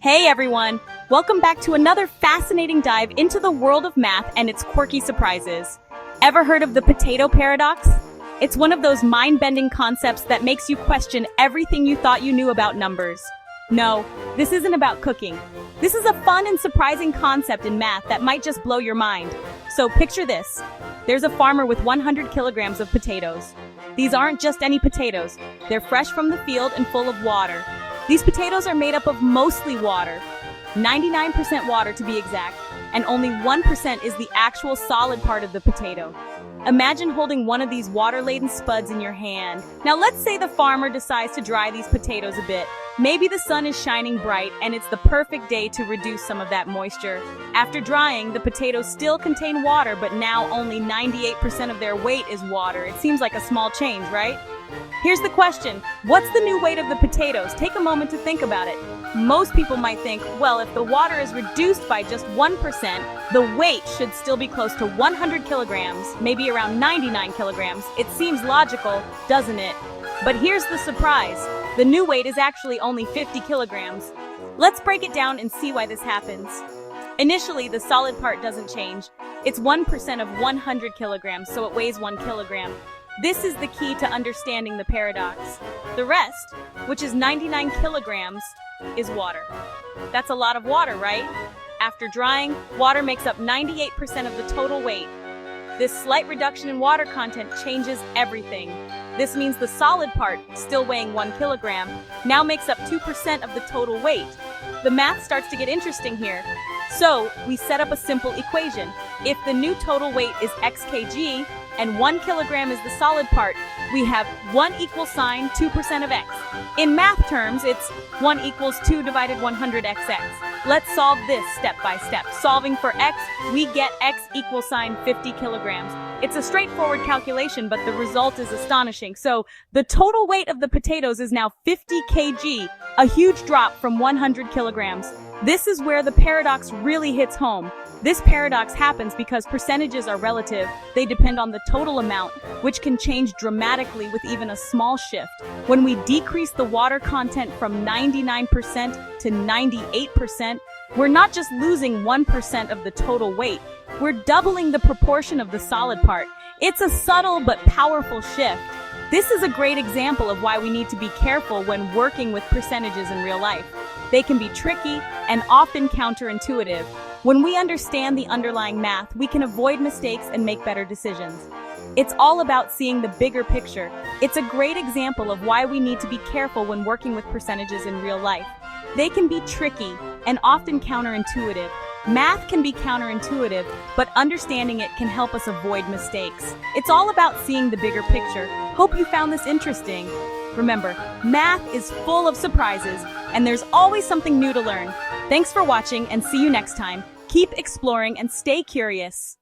Hey everyone! Welcome back to another fascinating dive into the world of math and its quirky surprises. Ever heard of the potato paradox? It's one of those mind-bending concepts that makes you question everything you thought you knew about numbers. No, this isn't about cooking. This is a fun and surprising concept in math that might just blow your mind. So picture this. There's a farmer with 100 kilograms of potatoes. These aren't just any potatoes. They're fresh from the field and full of water. These potatoes are made up of mostly water, 99% water to be exact, and only 1% is the actual solid part of the potato. Imagine holding one of these water-laden spuds in your hand. Now let's say the farmer decides to dry these potatoes a bit. Maybe the sun is shining bright and it's the perfect day to reduce some of that moisture. After drying, the potatoes still contain water, but now only 98% of their weight is water. It seems like a small change, right? Here's the question, what's the new weight of the potatoes? Take a moment to think about it. Most people might think, well, if the water is reduced by just 1%, the weight should still be close to 100 kilograms, maybe around 99 kilograms. It seems logical, doesn't it? But here's the surprise. The new weight is actually only 50 kilograms. Let's break it down and see why this happens. Initially, the solid part doesn't change. It's 1% of 100 kilograms, so it weighs 1 kilogram. This is the key to understanding the paradox. The rest, which is 99 kilograms, is water. That's a lot of water, right? After drying, water makes up 98% of the total weight. This slight reduction in water content changes everything. This means the solid part, still weighing 1 kilogram, now makes up 2% of the total weight. The math starts to get interesting here. So, we set up a simple equation. If the new total weight is x kg, and 1 kilogram is the solid part, we have 1 equals sign 2% of x. In math terms, it's 1 equals 2 divided 100xx. Let's solve this step by step. Solving for x, we get x equals sign 50 kilograms. It's a straightforward calculation, but the result is astonishing. So, the total weight of the potatoes is now 50 kg, a huge drop from 100 kilograms. This is where the paradox really hits home. This paradox happens because percentages are relative. They depend on the total amount, which can change dramatically with even a small shift. When we decrease the water content from 99% to 98%, we're not just losing 1% of the total weight. We're doubling the proportion of the solid part. It's a subtle but powerful shift. This is a great example of why we need to be careful when working with percentages in real life. They can be tricky and often counterintuitive. When we understand the underlying math, we can avoid mistakes and make better decisions. It's all about seeing the bigger picture. It's a great example of why we need to be careful when working with percentages in real life. They can be tricky and often counterintuitive. Math can be counterintuitive, but understanding it can help us avoid mistakes. It's all about seeing the bigger picture. Hope you found this interesting. Remember, math is full of surprises, and there's always something new to learn. Thanks for watching, and see you next time. Keep exploring and stay curious.